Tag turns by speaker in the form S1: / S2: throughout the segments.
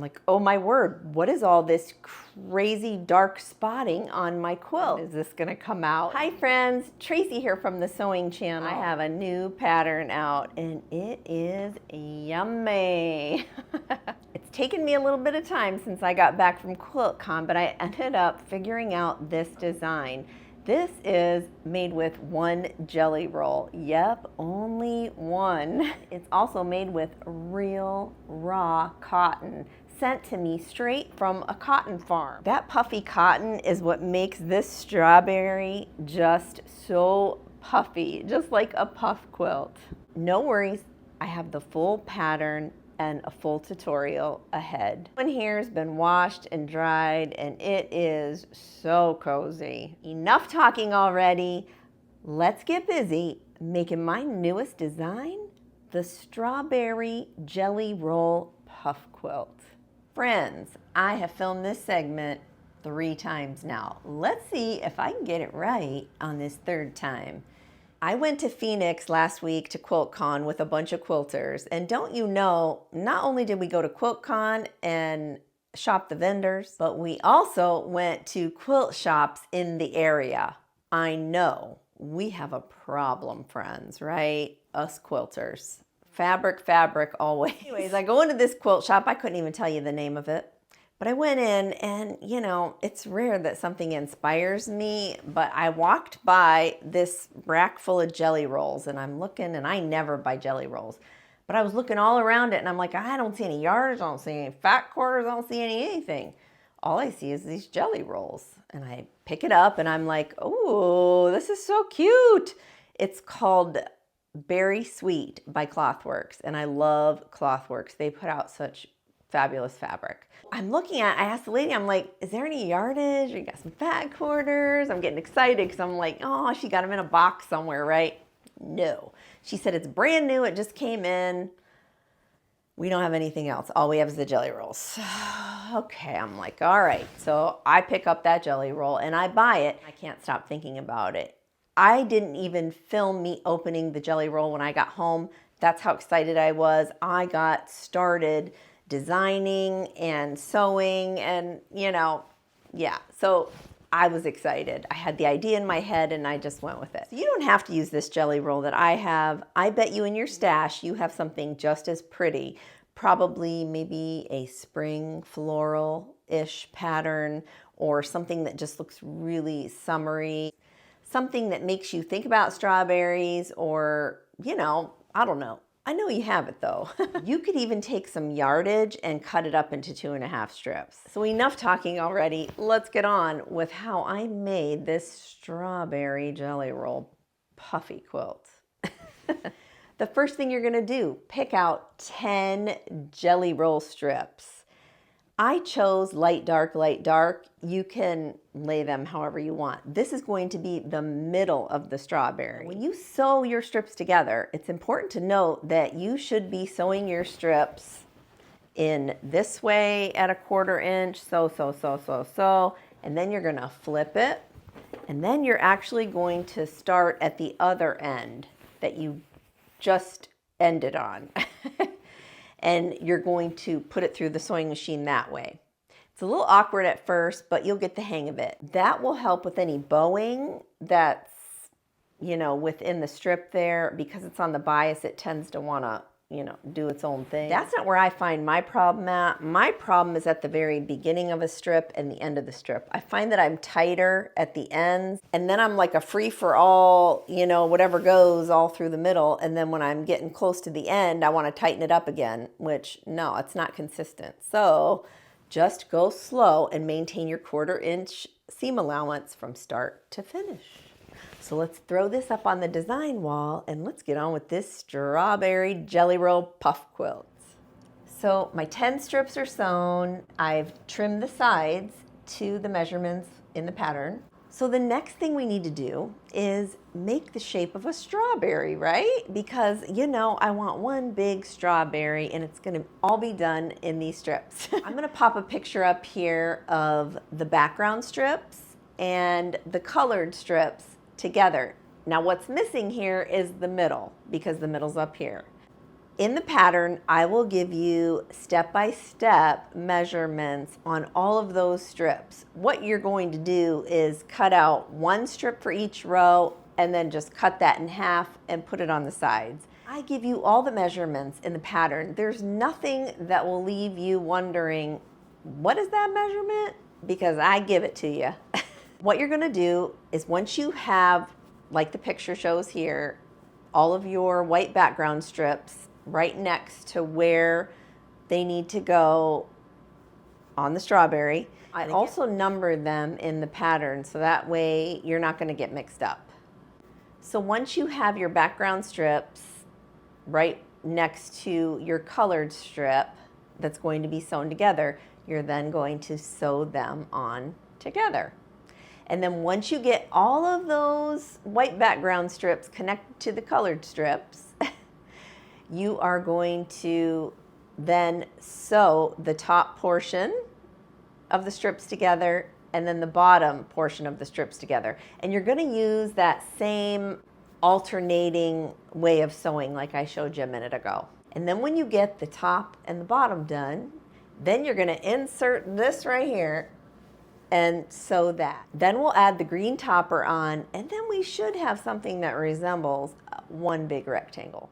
S1: like, oh my word, what is all this crazy dark spotting on my quilt? Is this gonna come out? Hi friends, Tracy here from the Sewing Channel. I have a new pattern out and it is yummy. It's taken me a little bit of time since I got back from QuiltCon, but I ended up figuring out this design. This is made with one jelly roll. Yep, only one. It's also made with real raw cotton sent to me straight from a cotton farm. That puffy cotton is what makes this strawberry just so puffy, just like a puff quilt. No worries, I have the full pattern and a full tutorial ahead. One here has been washed and dried and it is so cozy. Enough talking already. Let's get busy making my newest design, the strawberry jelly roll puff quilt. Friends, I have filmed this segment 3 times now. Let's see if I can get it right on this 3rd time. I went to Phoenix last week to QuiltCon with a bunch of quilters, and don't you know, not only did we go to QuiltCon and shop the vendors, but we also went to quilt shops in the area. I know, we have a problem, friends, right? Us quilters. Fabric, always. Anyways, I go into this quilt shop, I couldn't even tell you the name of it. But I went in and, you know, it's rare that something inspires me, but I walked by this rack full of jelly rolls and I'm looking, and I never buy jelly rolls, but I was looking all around it and I'm like, I don't see any yardage, I don't see any fat quarters, I don't see anything. All I see is these jelly rolls. And I pick it up and I'm like, oh, this is so cute. It's called Berry Sweet by Clothworks, and I love Clothworks. They put out such fabulous fabric. I'm looking at, I asked the lady, I'm like, is there any yardage? You got some fat quarters? I'm getting excited because I'm like, oh, she got them in a box somewhere, right? No. She said it's brand new, it just came in. We don't have anything else. All we have is the jelly rolls. Okay, I'm like, all right. So I pick up that jelly roll and I buy it. I can't stop thinking about it. I didn't even film me opening the jelly roll when I got home. That's how excited I was. I got started designing and sewing and, you know, yeah. So I was excited. I had the idea in my head and I just went with it. So you don't have to use this jelly roll that I have. I bet you in your stash you have something just as pretty. Probably maybe a spring floral-ish pattern or something that just looks really summery. Something that makes you think about strawberries or, you know, I don't know. I know you have it though. You could even take some yardage and cut it up into 2.5 strips. So enough talking already. Let's get on with how I made this strawberry jelly roll puffy quilt. The first thing you're gonna do, pick out 10 jelly roll strips. I chose light, dark, light, dark. You can lay them however you want. This is going to be the middle of the strawberry. When you sew your strips together, it's important to note that you should be sewing your strips in this way at 1/4 inch, so, and then you're gonna flip it, and then you're actually going to start at the other end that you just ended on. And you're going to put it through the sewing machine that way. It's a little awkward at first, but you'll get the hang of it. That will help with any bowing that's, you know, within the strip there. Because it's on the bias, it tends to want to, you know, do its own thing. That's not where I find my problem at. My problem is at the very beginning of a strip and the end of the strip. I find that I'm tighter at the ends, and then I'm like a free-for-all, you know, whatever goes all through the middle, and then when I'm getting close to the end, I want to tighten it up again, which, no, it's not consistent. So just go slow and maintain your 1/4 inch seam allowance from start to finish. So let's throw this up on the design wall and let's get on with this strawberry jelly roll puff quilt. So my 10 strips are sewn. I've trimmed the sides to the measurements in the pattern. So the next thing we need to do is make the shape of a strawberry, right? Because, you know, I want one big strawberry and it's gonna all be done in these strips. I'm gonna pop a picture up here of the background strips and the colored strips together. Now what's missing here is the middle, because the middle's up here. In the pattern, I will give you step-by-step measurements on all of those strips. What you're going to do is cut out one strip for each row and then just cut that in half and put it on the sides. I give you all the measurements in the pattern. There's nothing that will leave you wondering, what is that measurement? Because I give it to you. What you're gonna do is once you have, like the picture shows here, all of your white background strips right next to where they need to go on the strawberry, I also number them in the pattern so that way you're not gonna get mixed up. So once you have your background strips right next to your colored strip that's going to be sewn together, you're then going to sew them on together. And then once you get all of those white background strips connected to the colored strips, you are going to then sew the top portion of the strips together and then the bottom portion of the strips together. And you're gonna use that same alternating way of sewing like I showed you a minute ago. And then when you get the top and the bottom done, then you're gonna insert this right here and sew that. Then we'll add the green topper on, and then we should have something that resembles one big rectangle.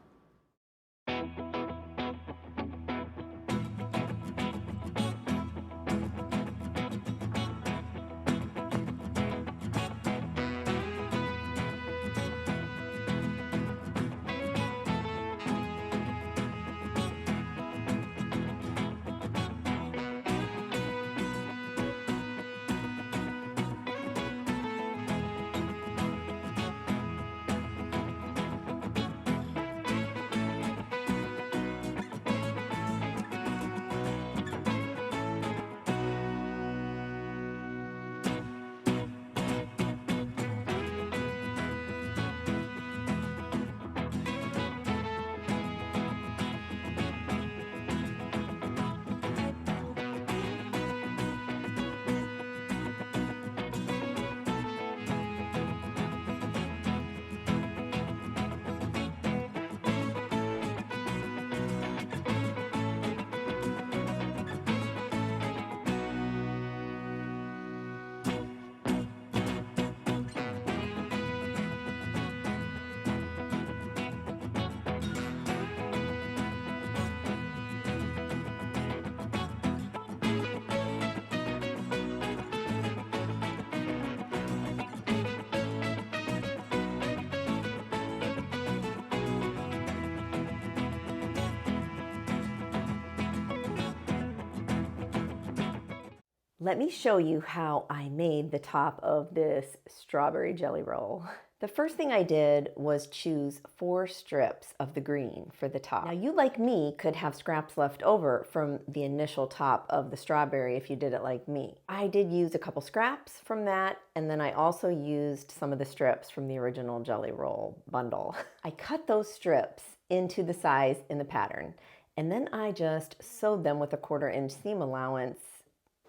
S1: Let me show you how I made the top of this strawberry jelly roll. The first thing I did was choose 4 strips of the green for the top. Now you, like me, could have scraps left over from the initial top of the strawberry if you did it like me. I did use a couple scraps from that, and then I also used some of the strips from the original jelly roll bundle. I cut those strips into the size in the pattern, and then I just sewed them with a 1/4 inch seam allowance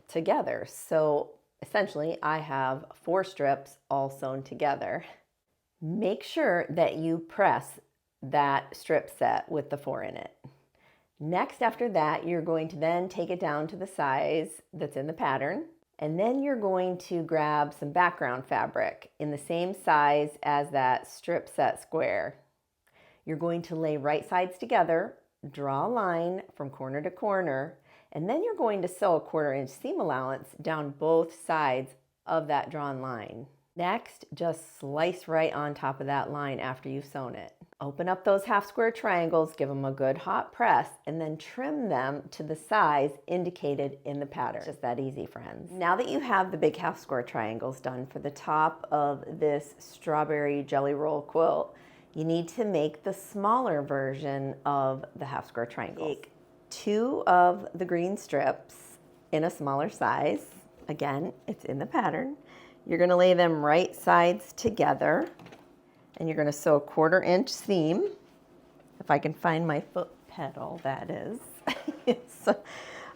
S1: together. So essentially I have 4 strips all sewn together. Make sure that you press that strip set with the 4 in it. Next, after that, you're going to then take it down to the size that's in the pattern, and then you're going to grab some background fabric in the same size as that strip set square. You're going to lay right sides together, draw a line from corner to corner, and then you're going to sew a 1/4 inch seam allowance down both sides of that drawn line. Next, just slice right on top of that line after you've sewn it. Open up those half square triangles, give them a good hot press, and then trim them to the size indicated in the pattern. It's just that easy, friends. Now that you have the big half square triangles done for the top of this strawberry jelly roll quilt, you need to make the smaller version of the half square triangles. Take 2 of the green strips in a smaller size. Again, it's in the pattern. You're going to lay them right sides together, and you're going to sew a 1/4 inch seam. If I can find my foot pedal, that is.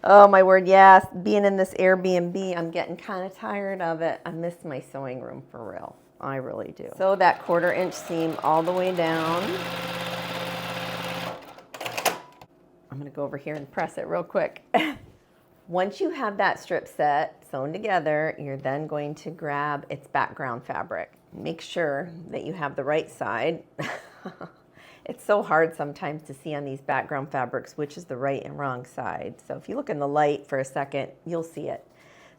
S1: Oh my word, yes. Being in this Airbnb, I'm getting kind of tired of it. I miss my sewing room for real. I really do. Sew that 1/4 inch seam all the way down. gonna go over here and press it real quick. Once you have that strip set sewn together, you're then going to grab its background fabric. Make sure that you have the right side. It's so hard sometimes to see on these background fabrics which is the right and wrong side. So if you look in the light for a second, you'll see it.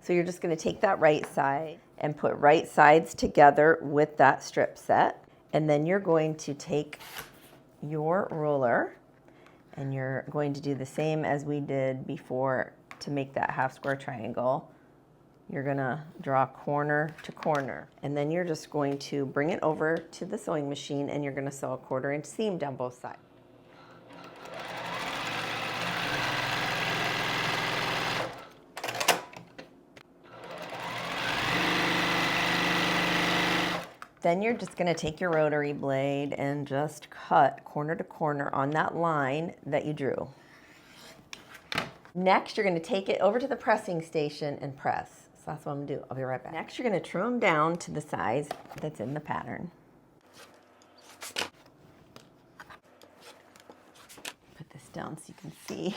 S1: So you're just going to take that right side and put right sides together with that strip set. And then you're going to take your ruler and you're going to do the same as we did before to make that half square triangle. You're gonna draw corner to corner, and then you're just going to bring it over to the sewing machine and you're gonna sew a 1/4 inch seam down both sides. Then you're just gonna take your rotary blade and just cut corner to corner on that line that you drew. Next, you're gonna take it over to the pressing station and press. So that's what I'm gonna do. I'll be right back. Next, you're gonna trim them down to the size that's in the pattern. Put this down so you can see,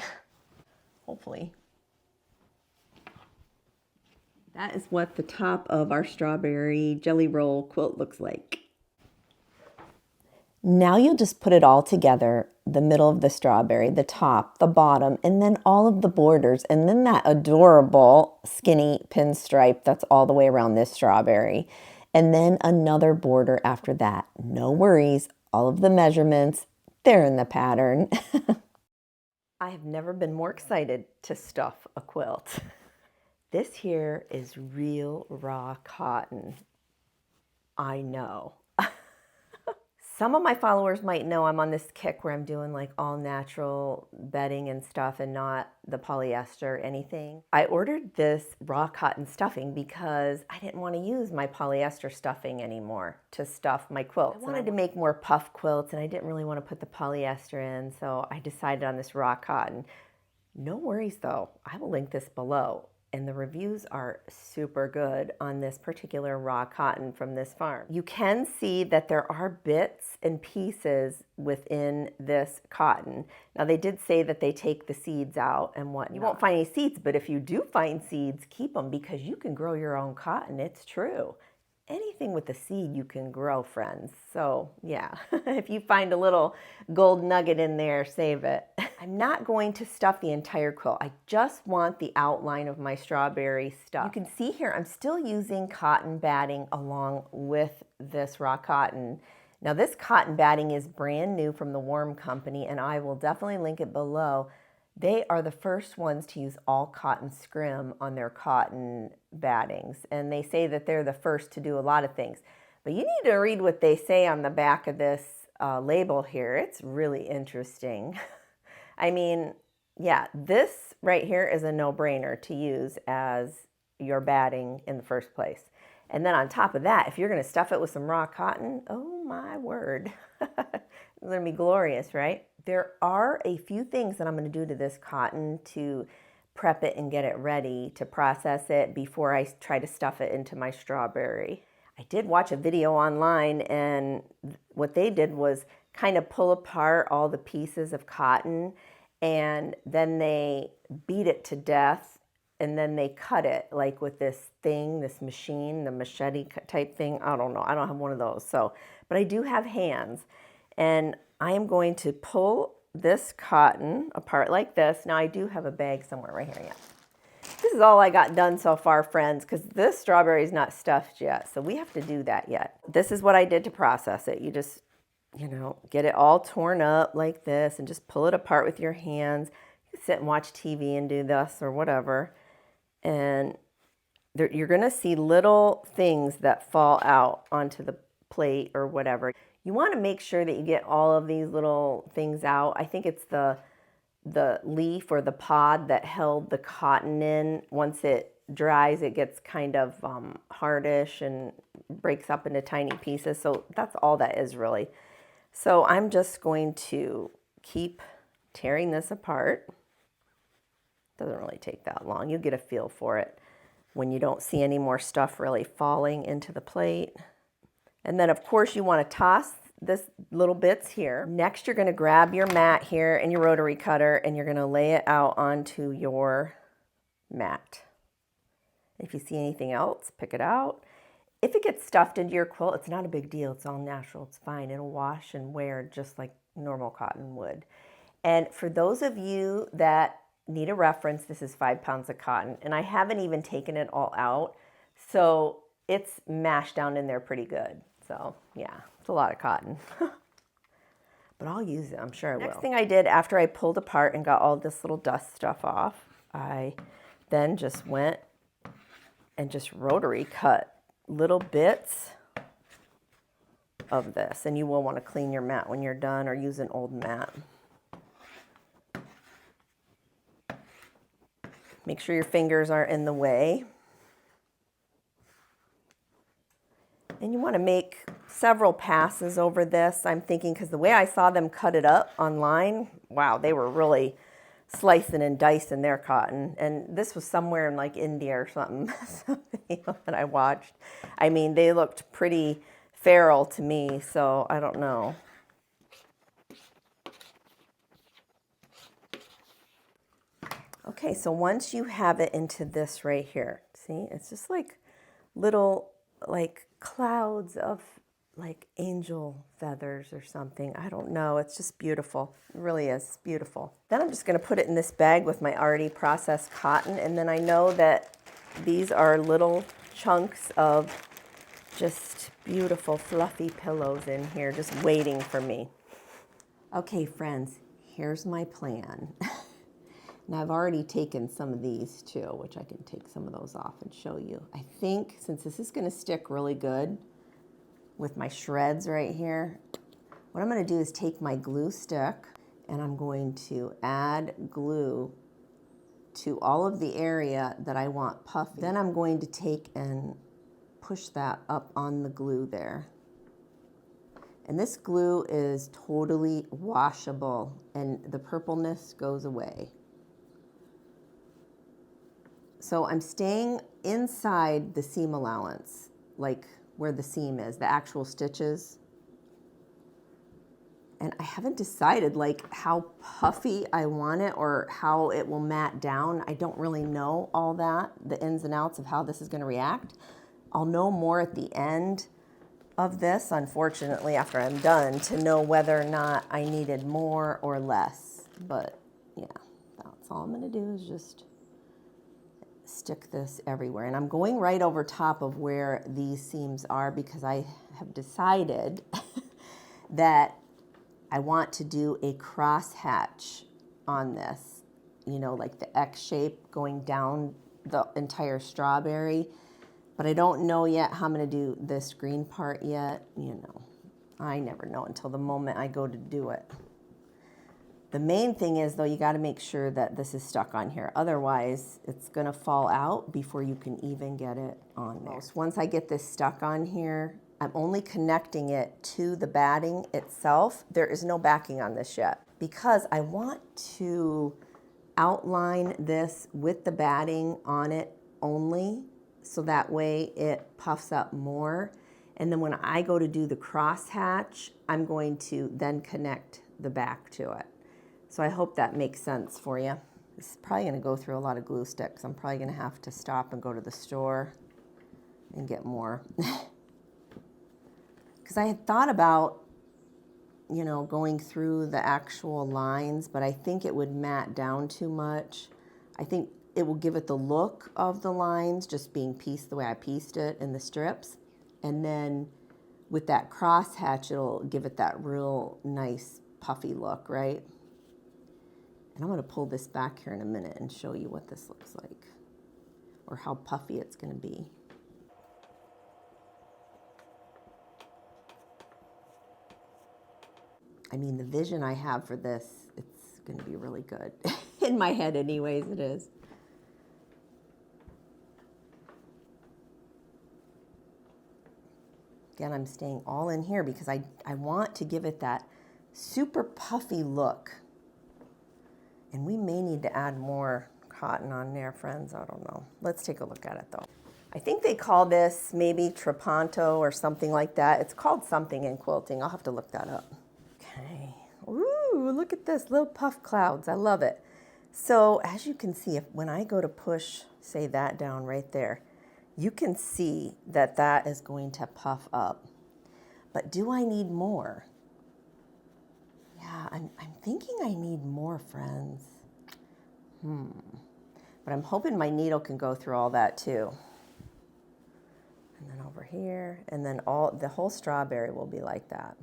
S1: hopefully. That is what the top of our strawberry jelly roll quilt looks like. Now you'll just put it all together, the middle of the strawberry, the top, the bottom, and then all of the borders, and then that adorable skinny pinstripe that's all the way around this strawberry. And then another border after that. No worries, all of the measurements, they're in the pattern. I have never been more excited to stuff a quilt. This here is real raw cotton. I know. Some of my followers might know I'm on this kick where I'm doing like all natural bedding and stuff and not the polyester anything. I ordered this raw cotton stuffing because I didn't want to use my polyester stuffing anymore to stuff my quilts. I wanted to make more puff quilts and I didn't really want to put the polyester in, so I decided on this raw cotton. No worries though, I will link this below. And the reviews are super good on this particular raw cotton from this farm. You can see that there are bits and pieces within this cotton. Now they did say that they take the seeds out and whatnot. You won't find any seeds, but if you do find seeds, keep them because you can grow your own cotton. It's true. Anything with a seed you can grow, friends. So yeah, if you find a little gold nugget in there, save it. I'm not going to stuff the entire quilt. I just want the outline of my strawberry stuff. You can see here, I'm still using cotton batting along with this raw cotton. Now this cotton batting is brand new from the Warm Company and I will definitely link it below. They are the first ones to use all cotton scrim on their cotton battings. And they say that they're the first to do a lot of things. But you need to read what they say on the back of this label here. It's really interesting. I mean, yeah, this right here is a no-brainer to use as your batting in the first place. And then on top of that, if you're going to stuff it with some raw cotton, oh my word, it's going to be glorious, right? There are a few things that I'm going to do to this cotton to prep it and get it ready to process it before I try to stuff it into my strawberry. I did watch a video online and what they did was kind of pull apart all the pieces of cotton and then they beat it to death and then they cut it like with this thing, this machine, the machete type thing. I don't know. I don't have one of those. So, but I do have hands and I am going to pull this cotton apart like this. Now I do have a bag somewhere right here. Yeah. This is all I got done so far, friends, because this strawberry is not stuffed yet. So we have to do that yet. This is what I did to process it. You just, you know, get it all torn up like this and just pull it apart with your hands. You can sit and watch TV and do this or whatever. And you're going to see little things that fall out onto the plate or whatever. You want to make sure that you get all of these little things out. I think it's the leaf or the pod that held the cotton in. Once it dries, it gets kind of hardish and breaks up into tiny pieces. So that's all that is really. So I'm just going to keep tearing this apart. Doesn't really take that long. You get a feel for it when you don't see any more stuff really falling into the plate. And then of course you want to toss this little bits here. Next, you're gonna grab your mat here and your rotary cutter and you're gonna lay it out onto your mat. If you see anything else, pick it out. If it gets stuffed into your quilt, it's not a big deal. It's all natural, it's fine. It'll wash and wear just like normal cotton would. And for those of you that need a reference, this is 5 pounds of cotton, and I haven't even taken it all out, so it's mashed down in there pretty good. So yeah, it's a lot of cotton. But I'll use it, I'm sure I will. Next thing I did after I pulled apart and got all this little dust stuff off, I then just went and just rotary cut little bits of this. And you will want to clean your mat when you're done or use an old mat. Make sure your fingers aren't in the way. And you want to make several passes over this, I'm thinking, because the way I saw them cut it up online, wow, they were really slicing and dicing their cotton. And this was somewhere in like India or something, some video that I watched. I mean, they looked pretty feral to me, so I don't know. Okay, so once you have it into this right here, see, it's just like little like clouds of like angel feathers or something. I don't know. It's just beautiful. It really is beautiful. Then I'm just going to put it in this bag with my already processed cotton. And then I know that these are little chunks of just beautiful fluffy pillows in here just waiting for me. Okay, friends, here's my plan. Now I've already taken some of these too, which I can take some of those off and show you. I think since this is going to stick really good with my shreds right here, what I'm going to do is take my glue stick and I'm going to add glue to all of the area that I want puffy. Then I'm going to take and push that up on the glue there. And this glue is totally washable and the purpleness goes away. So I'm staying inside the seam allowance, like where the seam is, the actual stitches. And I haven't decided like how puffy I want it or how it will mat down. I don't really know all that, the ins and outs of how this is going to react. I'll know more at the end of this, unfortunately, after I'm done, to know whether or not I needed more or less. But yeah, that's all I'm going to do is just stick this everywhere. And I'm going right over top of where these seams are because I have decided that I want to do a cross hatch on this, you know, like the X shape going down the entire strawberry. But I don't know yet how I'm going to do this green part yet. You know, I never know until the moment I go to do it. The main thing is, though, you got to make sure that this is stuck on here. Otherwise, it's going to fall out before you can even get it on there. Once I get this stuck on here, I'm only connecting it to the batting itself. There is no backing on this yet because I want to outline this with the batting on it only so that way it puffs up more. And then when I go to do the cross hatch, I'm going to then connect the back to it. So I hope that makes sense for you. This is probably going to go through a lot of glue sticks. I'm probably going to have to stop and go to the store and get more. Because I had thought about, you know, going through the actual lines, but I think it would mat down too much. I think it will give it the look of the lines just being pieced the way I pieced it in the strips. And then with that cross hatch, it'll give it that real nice puffy look, right? And I'm going to pull this back here in a minute and show you what this looks like or how puffy it's going to be. I mean, the vision I have for this, it's going to be really good. In my head anyways, it is. Again, I'm staying all in here because I want to give it that super puffy look. And we may need to add more cotton on there, friends. I don't know. Let's take a look at it, though. I think they call this maybe trapunto or something like that. It's called something in quilting. I'll have to look that up. Okay. Ooh, look at this, little puff clouds. I love it. So as you can see, when I go to push, say that down right there, you can see that that is going to puff up. But do I need more? Yeah, I'm thinking I need more, friends. But I'm hoping my needle can go through all that too. And then over here, and then the whole strawberry will be like that.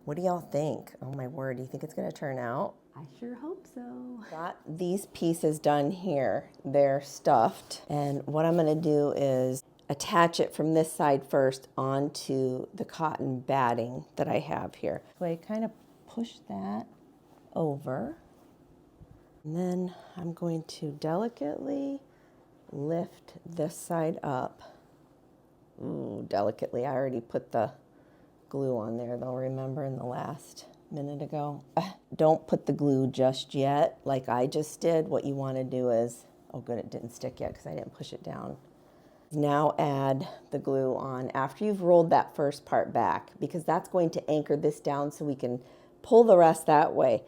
S1: What do y'all think? Oh my word, do you think it's gonna turn out? I sure hope so. Got these pieces done here. They're stuffed. And what I'm gonna do is attach it from this side first onto the cotton batting that I have here. So I kind of push that over. And then I'm going to delicately lift this side up. Ooh, delicately. I already put the glue on there though, remember, in the last minute ago. Don't put the glue just yet like I just did. What you want to do is, oh good, it didn't stick yet because I didn't push it down. Now add the glue on after you've rolled that first part back, because that's going to anchor this down so we can pull the rest that way.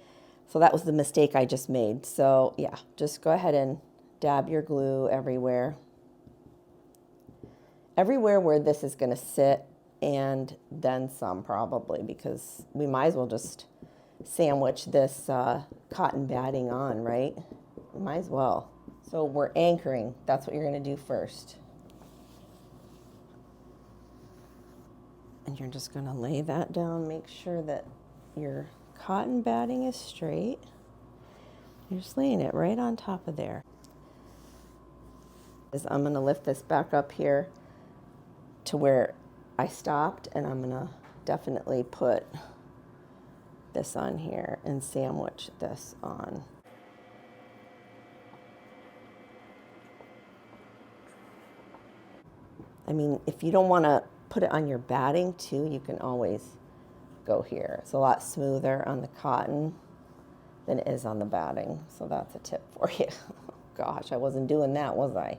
S1: So that was the mistake I just made. So yeah, just go ahead and dab your glue everywhere. Everywhere where this is going to sit, and then some probably, because we might as well just sandwich this cotton batting on, right? We might as well. So we're anchoring. That's what you're going to do first. And you're just going to lay that down. Make sure that your cotton batting is straight. You're just laying it right on top of there. I'm going to lift this back up here to where I stopped, and I'm going to definitely put this on here and sandwich this on. I mean, if you don't want to put it on your batting too, you can always go here. It's a lot smoother on the cotton than it is on the batting. So that's a tip for you. Gosh, I wasn't doing that, was I?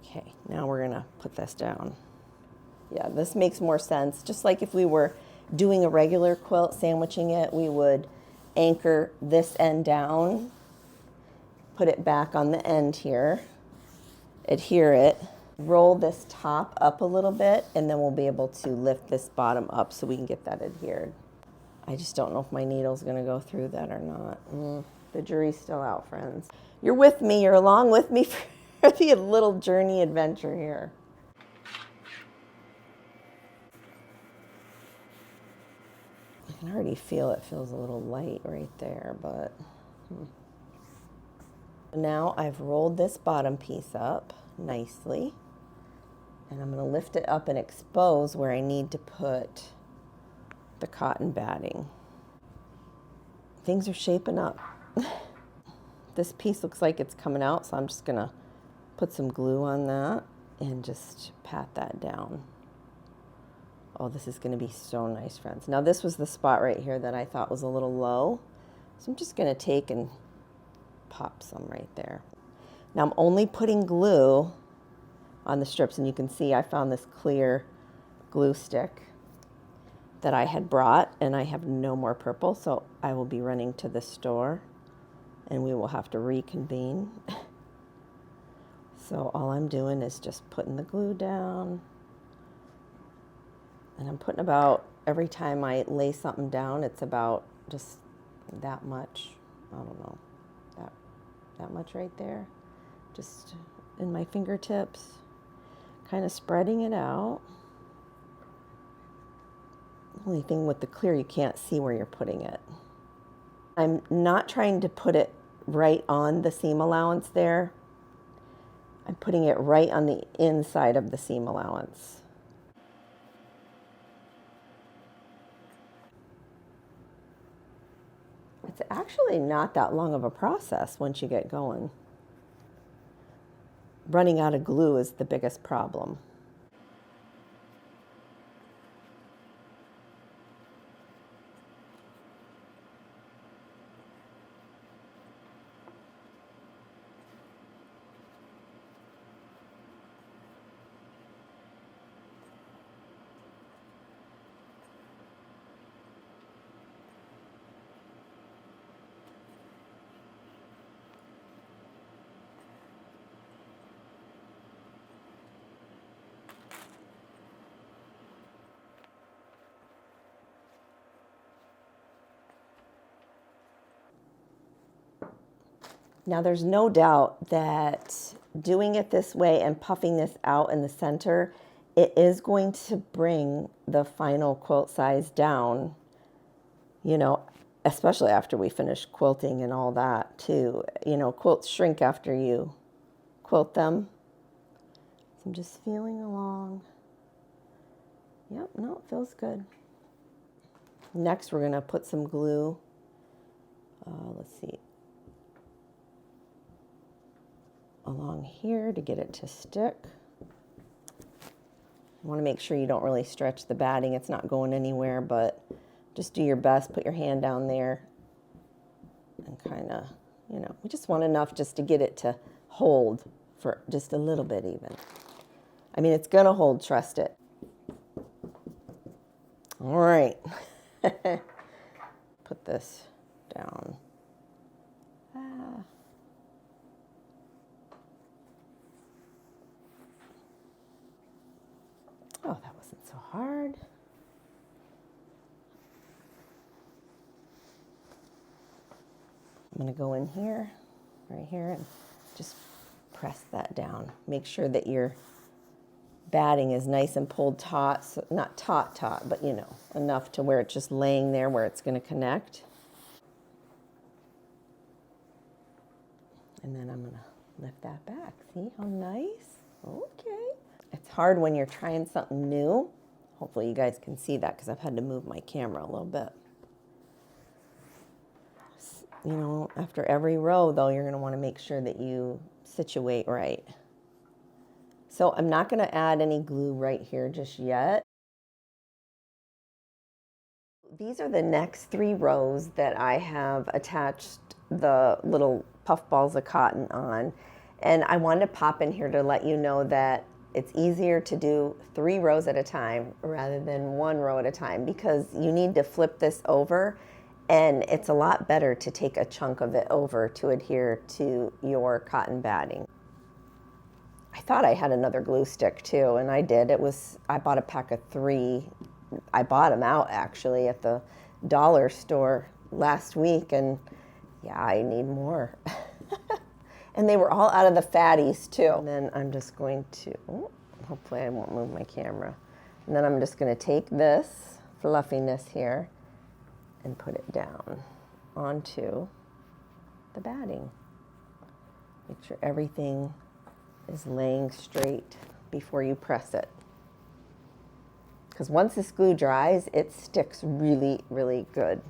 S1: Okay, now we're gonna put this down. Yeah, this makes more sense. Just like if we were doing a regular quilt, sandwiching it, we would anchor this end down, put it back on the end here, adhere it, roll this top up a little bit, and then we'll be able to lift this bottom up so we can get that adhered. I just don't know if my needle's gonna go through that or not. The jury's still out, friends. You're with me, you're along with me for the little journey adventure here. I can already feel it feels a little light right there, but now I've rolled this bottom piece up nicely, and I'm going to lift it up and expose where I need to put the cotton batting. Things are shaping up. This piece looks like it's coming out, so I'm just going to put some glue on that and just pat that down. Oh, this is going to be so nice, friends. Now this was the spot right here that I thought was a little low, so I'm just going to take and pop some right there. Now I'm only putting glue on the strips, and you can see I found this clear glue stick that I had brought, and I have no more purple, so I will be running to the store and we will have to reconvene. So all I'm doing is just putting the glue down, and I'm putting about, every time I lay something down, it's about just that much, I don't know, that much right there, just in my fingertips, kind of spreading it out. The only thing with the clear, you can't see where you're putting it. I'm not trying to put it right on the seam allowance there. I'm putting it right on the inside of the seam allowance. It's actually not that long of a process once you get going. Running out of glue is the biggest problem. Now there's no doubt that doing it this way and puffing this out in the center, it is going to bring the final quilt size down, you know, especially after we finish quilting and all that too. You know, quilts shrink after you quilt them. So I'm just feeling along. Yep, no, it feels good. Next, we're gonna put some glue. Let's see, along here to get it to stick. You want to make sure you don't really stretch the batting. It's not going anywhere, but just do your best. Put your hand down there and kind of, you know, we just want enough just to get it to hold for just a little bit even. I mean, it's gonna hold, trust it. All right. Put this down. Oh, that wasn't so hard. I'm going to go in here, right here, and just press that down. Make sure that your batting is nice and pulled taut, so not taut, but you know, enough to where it's just laying there where it's going to connect. And then I'm going to lift that back. See how nice? Okay. It's hard when you're trying something new. Hopefully you guys can see that because I've had to move my camera a little bit. You know, after every row though, you're going to want to make sure that you situate right. So I'm not going to add any glue right here just yet. These are the next 3 rows that I have attached the little puff balls of cotton on. And I wanted to pop in here to let you know that it's easier to do 3 rows at a time rather than 1 row at a time, because you need to flip this over, and it's a lot better to take a chunk of it over to adhere to your cotton batting. I thought I had another glue stick too, and I did. I bought a pack of 3. I bought them out actually at the dollar store last week, and yeah, I need more. And they were all out of the fatties too. And then I'm just going to, hopefully I won't move my camera. And then I'm just going to take this fluffiness here and put it down onto the batting. Make sure everything is laying straight before you press it. Because once this glue dries, it sticks really, really good.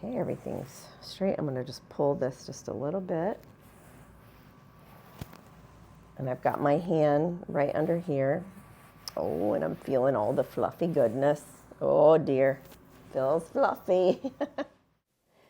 S1: Okay, everything's straight. I'm going to just pull this just a little bit. And I've got my hand right under here. Oh, and I'm feeling all the fluffy goodness. Oh dear, feels fluffy.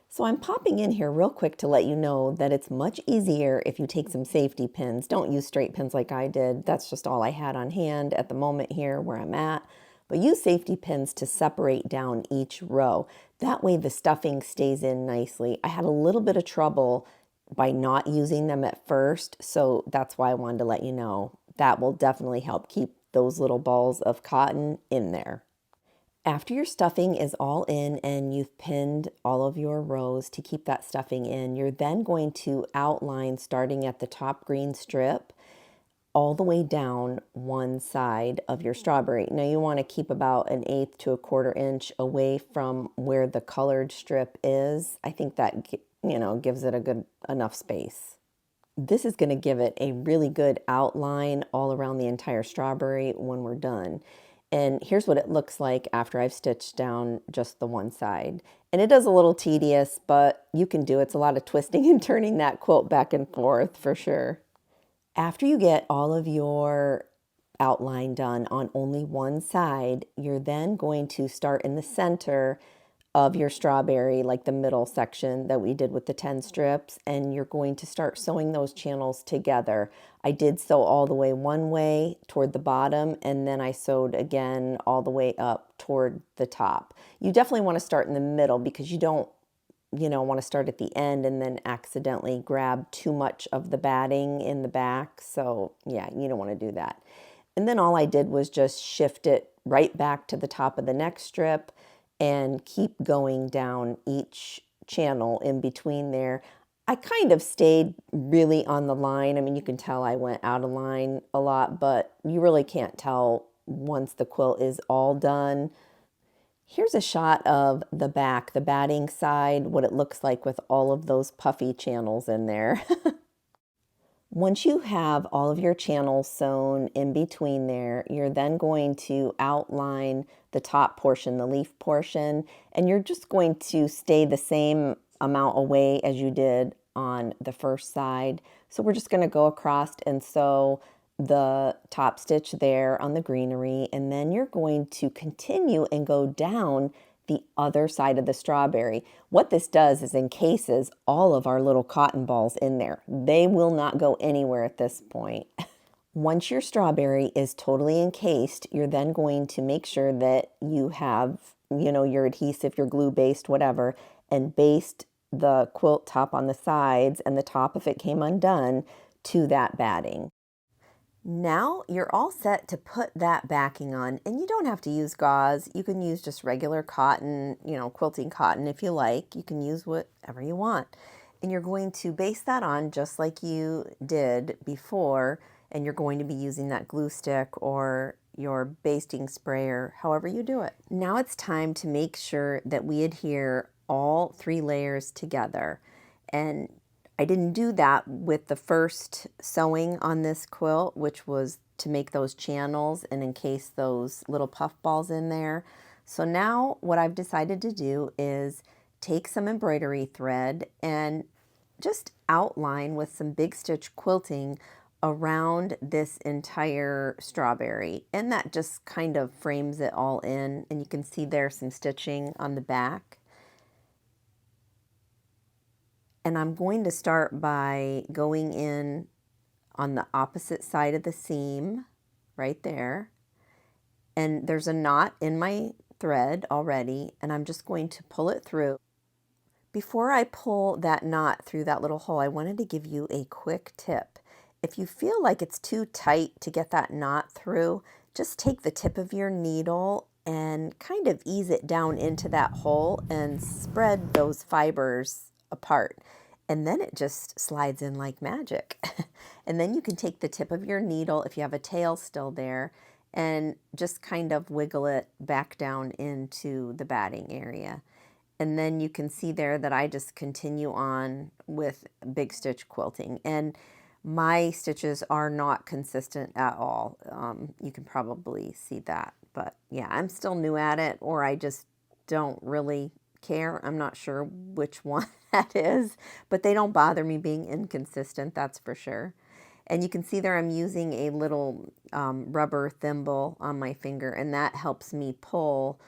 S1: So I'm popping in here real quick to let you know that it's much easier if you take some safety pins. Don't use straight pins like I did. That's just all I had on hand at the moment here where I'm at. But use safety pins to separate down each row. That way the stuffing stays in nicely. I had a little bit of trouble by not using them at first, so that's why I wanted to let you know. That will definitely help keep those little balls of cotton in there. After your stuffing is all in and you've pinned all of your rows to keep that stuffing in, you're then going to outline starting at the top green strip all the way down one side of your strawberry. Now you want to keep about 1/8 to 1/4 inch away from where the colored strip is. I think that, you know, gives it a good enough space. This is going to give it a really good outline all around the entire strawberry when we're done. And here's what it looks like after I've stitched down just the one side. And it is a little tedious, but you can do it. It's a lot of twisting and turning that quilt back and forth for sure. After you get all of your outline done on only one side, you're then going to start in the center of your strawberry, like the middle section that we did with the 10 strips, and you're going to start sewing those channels together. I did sew all the way one way toward the bottom, and then I sewed again all the way up toward the top. You definitely want to start in the middle because you don't, want to start at the end and then accidentally grab too much of the batting in the back. So yeah, you don't want to do that. And then all I did was just shift it right back to the top of the next strip and keep going down each channel in between there. I kind of stayed really on the line. I mean, you can tell I went out of line a lot, but you really can't tell once the quilt is all done. Here's a shot of the back, the batting side, what it looks like with all of those puffy channels in there. Once you have all of your channels sewn in between there, you're then going to outline the top portion, the leaf portion, and you're just going to stay the same amount away as you did on the first side. So we're just going to go across and sew the top stitch there on the greenery, and then you're going to continue and go down the other side of the strawberry. What this does is encases all of our little cotton balls in there. They will not go anywhere at this point. Once your strawberry is totally encased, you're then going to make sure that you have, your adhesive, your glue based, whatever, and baste the quilt top on the sides and the top, if it came undone, to that batting. Now you're all set to put that backing on, and you don't have to use gauze. You can use just regular cotton, quilting cotton if you like. You can use whatever you want. And you're going to baste that on just like you did before, and you're going to be using that glue stick or your basting sprayer, however you do it. Now it's time to make sure that we adhere all 3 layers together. And I didn't do that with the first sewing on this quilt, which was to make those channels and encase those little puff balls in there. So now what I've decided to do is take some embroidery thread and just outline with some big stitch quilting around this entire strawberry. And that just kind of frames it all in. And you can see there's some stitching on the back. And I'm going to start by going in on the opposite side of the seam, right there. And there's a knot in my thread already, and I'm just going to pull it through. Before I pull that knot through that little hole, I wanted to give you a quick tip. If you feel like it's too tight to get that knot through, just take the tip of your needle and kind of ease it down into that hole and spread those fibers apart, and then it just slides in like magic. And then you can take the tip of your needle, if you have a tail still there, and just kind of wiggle it back down into the batting area. And then you can see there that I just continue on with big stitch quilting, and my stitches are not consistent at all. You can probably see that, but yeah, I'm still new at it, or I just don't really care. I'm not sure which one that is, but they don't bother me being inconsistent, that's for sure. And you can see there I'm using a little rubber thimble on my finger, and that helps me pull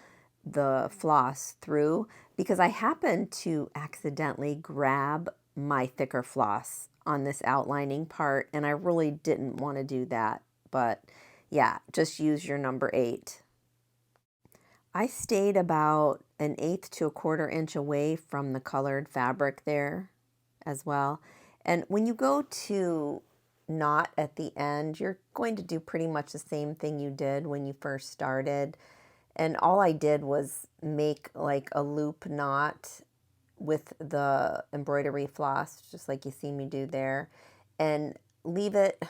S1: the floss through, because I happened to accidentally grab my thicker floss on this outlining part, and I really didn't want to do that. But yeah, just use your number 8. I stayed about 1/8 to 1/4 inch away from the colored fabric there as well. And when you go to knot at the end, you're going to do pretty much the same thing you did when you first started. And all I did was make like a loop knot with the embroidery floss, just like you see me do there, and leave it,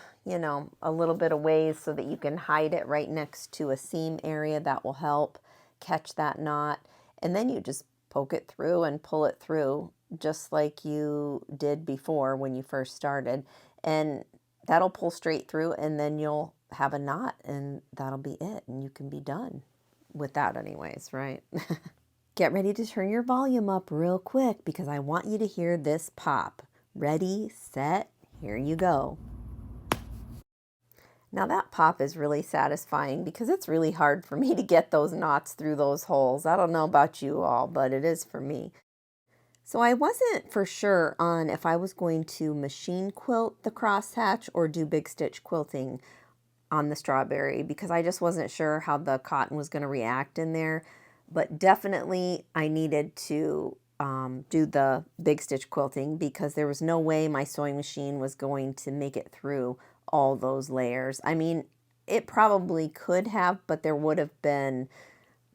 S1: a little bit of ways so that you can hide it right next to a seam area. That will help catch that knot. And then you just poke it through and pull it through just like you did before when you first started. And that'll pull straight through, and then you'll have a knot, and that'll be it. And you can be done with that anyways, right? Get ready to turn your volume up real quick, because I want you to hear this pop. Ready, set, here you go. Now that pop is really satisfying, because it's really hard for me to get those knots through those holes. I don't know about you all, but it is for me. So I wasn't for sure on if I was going to machine quilt the crosshatch or do big stitch quilting on the strawberry, because I just wasn't sure how the cotton was going to react in there. But definitely I needed to do the big stitch quilting, because there was no way my sewing machine was going to make it through all those layers. I mean, it probably could have, but there would have been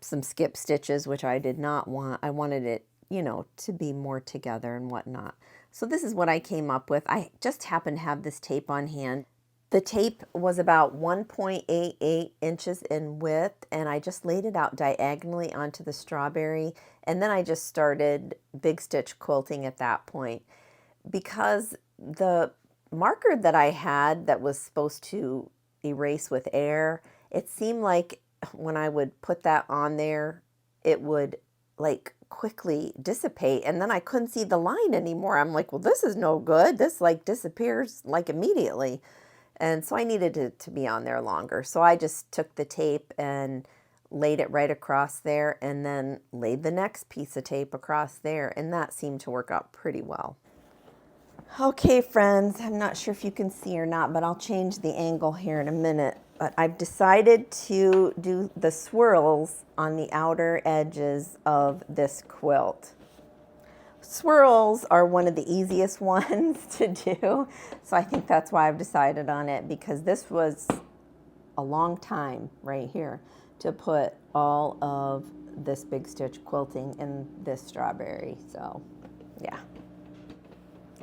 S1: some skip stitches, which I did not want. I wanted it, you know, to be more together and whatnot. So this is what I came up with. I just happened to have this tape on hand. The tape was about 1.88 inches in width, and I just laid it out diagonally onto the strawberry, and then I just started big stitch quilting at that point. Because the marker that I had that was supposed to erase with air, it seemed like when I would put that on there, it would like quickly dissipate, and then I couldn't see the line anymore. I'm like, well, this is no good. This like disappears like immediately. And so I needed it to be on there longer. So I just took the tape and laid it right across there, and then laid the next piece of tape across there, and that seemed to work out pretty well. Okay, friends, I'm not sure if you can see or not, but I'll change the angle here in a minute. But I've decided to do the swirls on the outer edges of this quilt. Swirls are one of the easiest ones to do, so I think that's why I've decided on it, because this was a long time right here to put all of this big stitch quilting in this strawberry. So yeah.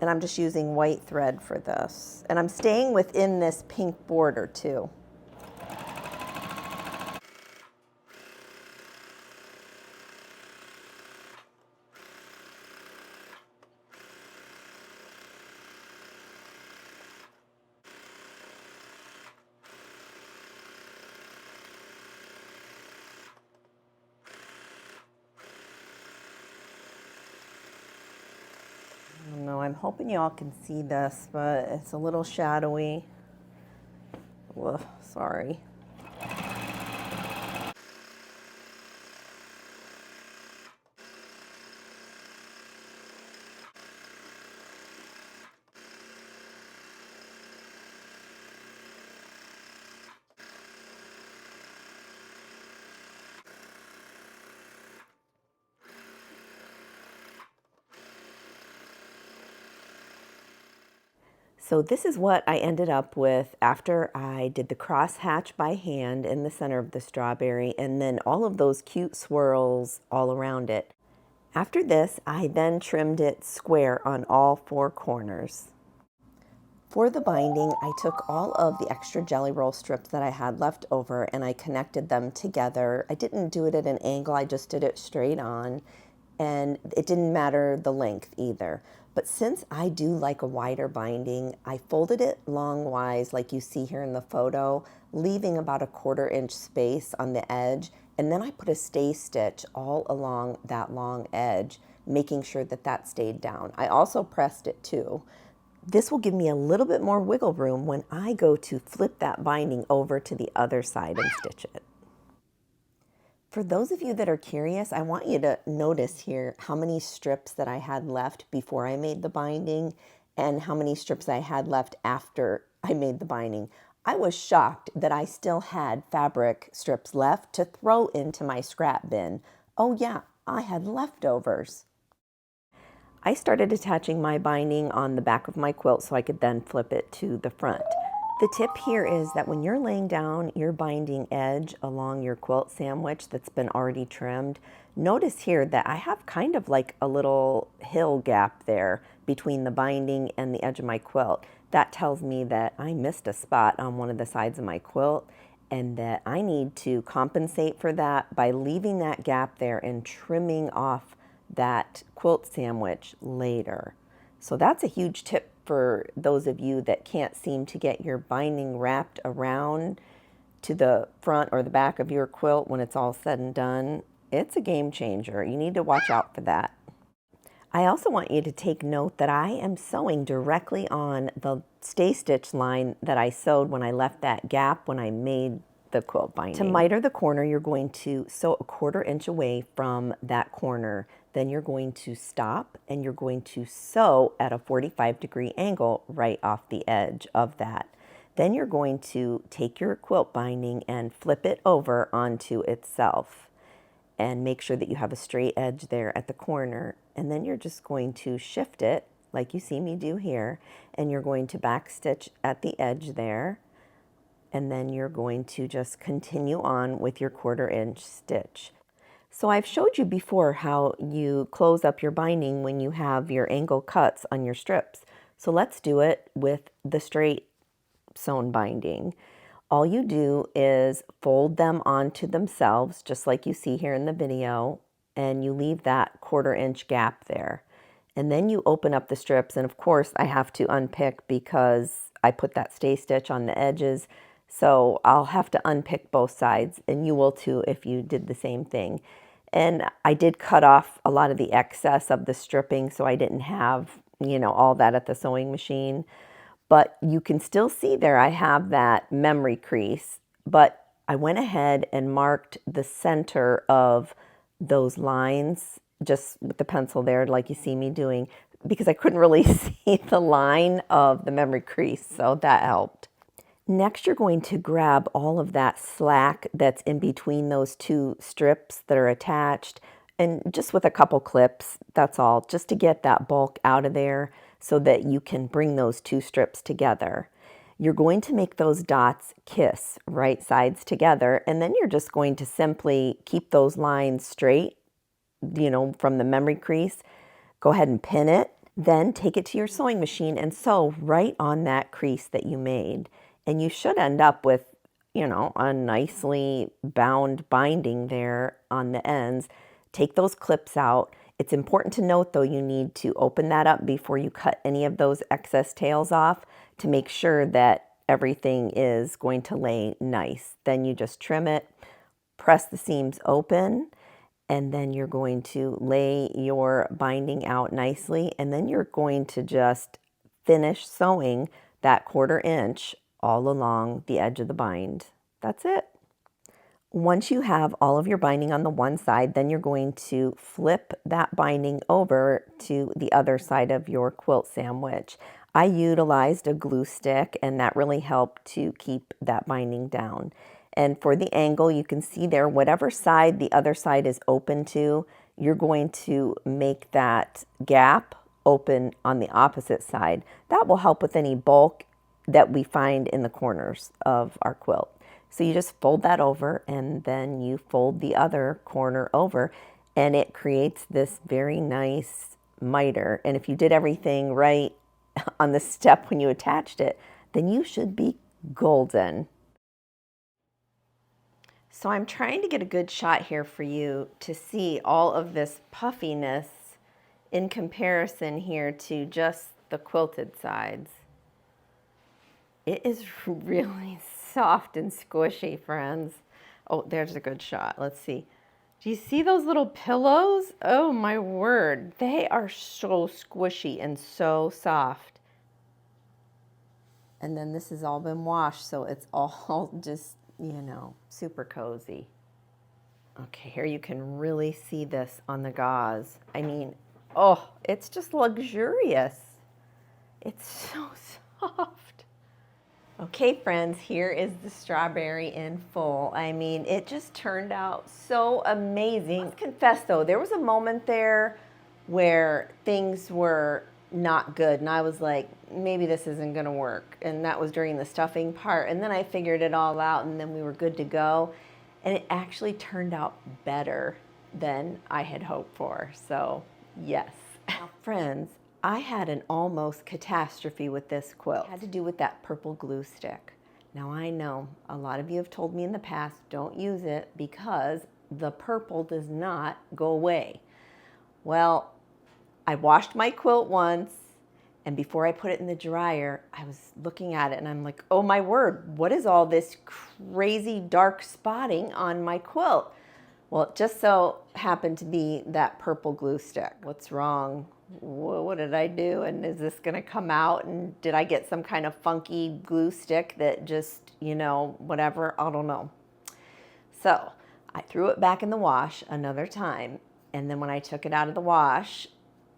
S1: And I'm just using white thread for this. And I'm staying within this pink border too. I don't know, I'm hoping you all can see this, but it's a little shadowy. Ugh, sorry. So this is what I ended up with after I did the cross hatch by hand in the center of the strawberry, and then all of those cute swirls all around it. After this, I then trimmed it square on all four corners. For the binding, I took all of the extra jelly roll strips that I had left over and I connected them together. I didn't do it at an angle, I just did it straight on, and it didn't matter the length either. But since I do like a wider binding, I folded it longwise like you see here in the photo, leaving about a 1/4 inch space on the edge, and then I put a stay stitch all along that long edge, making sure that that stayed down. I also pressed it too. This will give me a little bit more wiggle room when I go to flip that binding over to the other side and stitch it. For those of you that are curious, I want you to notice here how many strips that I had left before I made the binding and how many strips I had left after I made the binding. I was shocked that I still had fabric strips left to throw into my scrap bin. Oh yeah, I had leftovers. I started attaching my binding on the back of my quilt so I could then flip it to the front. The tip here is that when you're laying down your binding edge along your quilt sandwich that's been already trimmed, notice here that I have kind of like a little hill gap there between the binding and the edge of my quilt. That tells me that I missed a spot on one of the sides of my quilt and that I need to compensate for that by leaving that gap there and trimming off that quilt sandwich later. So that's a huge tip for those of you that can't seem to get your binding wrapped around to the front or the back of your quilt when it's all said and done. It's a game changer. You need to watch out for that. I also want you to take note that I am sewing directly on the stay stitch line that I sewed when I left that gap when I made the quilt binding. To miter the corner, you're going to sew a 1/4 inch away from that corner. Then you're going to stop and you're going to sew at a 45-degree angle right off the edge of that. Then you're going to take your quilt binding and flip it over onto itself and make sure that you have a straight edge there at the corner. And then you're just going to shift it like you see me do here, and you're going to back stitch at the edge there. And then you're going to just continue on with your 1/4 inch stitch. So I've showed you before how you close up your binding when you have your angle cuts on your strips. So let's do it with the straight sewn binding. All you do is fold them onto themselves, just like you see here in the video, and you leave that 1/4 inch gap there. And then you open up the strips, and of course I have to unpick because I put that stay stitch on the edges, so I'll have to unpick both sides, and you will too if you did the same thing. And I did cut off a lot of the excess of the stripping, so I didn't have, all that at the sewing machine. But you can still see there I have that memory crease, but I went ahead and marked the center of those lines just with the pencil there like you see me doing, because I couldn't really see the line of the memory crease, so that helped. Next, you're going to grab all of that slack that's in between those two strips that are attached, and just with a couple clips, that's all, just to get that bulk out of there so that you can bring those two strips together. You're going to make those dots kiss right sides together, and then you're just going to simply keep those lines straight, from the memory crease. Go ahead and pin it, then take it to your sewing machine and sew right on that crease that you made. And you should end up with, a nicely bound binding there on the ends. Take those clips out. It's important to note though, you need to open that up before you cut any of those excess tails off to make sure that everything is going to lay nice. Then you just trim it, press the seams open, and then you're going to lay your binding out nicely, and then you're going to just finish sewing that 1/4 inch all along the edge of the bind. That's it. Once you have all of your binding on the one side, then you're going to flip that binding over to the other side of your quilt sandwich. I utilized a glue stick, and that really helped to keep that binding down. And for the angle, you can see there, whatever side the other side is open to, you're going to make that gap open on the opposite side. That will help with any bulk that we find in the corners of our quilt. So you just fold that over, and then you fold the other corner over, and it creates this very nice miter. And if you did everything right on the step when you attached it, then you should be golden. So I'm trying to get a good shot here for you to see all of this puffiness in comparison here to just the quilted sides. It is really soft and squishy, friends. Oh, there's a good shot. Let's see. Do you see those little pillows? Oh my word. They are so squishy and so soft. And then this has all been washed, so it's all just, super cozy. Okay, here you can really see this on the gauze. I mean, oh, it's just luxurious. It's so soft. Okay, friends, here is the strawberry in full. I mean, it just turned out so amazing. Let's confess though, there was a moment there where things were not good, and I was like, maybe this isn't gonna work. And that was during the stuffing part. And then I figured it all out, and then we were good to go. And it actually turned out better than I had hoped for. So yes. Now, friends, I had an almost catastrophe with this quilt. It had to do with that purple glue stick. Now I know a lot of you have told me in the past, don't use it because the purple does not go away. Well, I washed my quilt once, and before I put it in the dryer, I was looking at it and I'm like, oh my word, what is all this crazy dark spotting on my quilt? Well, it just so happened to be that purple glue stick. What's wrong? What did I do? And is this gonna come out? And did I get some kind of funky glue stick that just, whatever, I don't know. So I threw it back in the wash another time. And then when I took it out of the wash,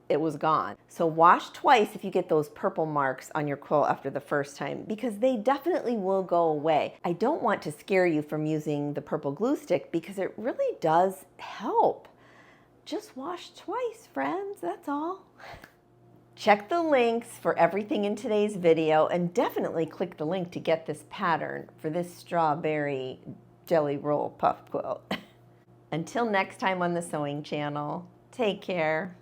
S1: it was gone. So wash twice if you get those purple marks on your quilt after the first time, because they definitely will go away. I don't want to scare you from using the purple glue stick because it really does help. Just wash twice, friends, that's all. Check the links for everything in today's video, and definitely click the link to get this pattern for this strawberry jelly roll puff quilt. Until next time on the Sewing Channel, take care.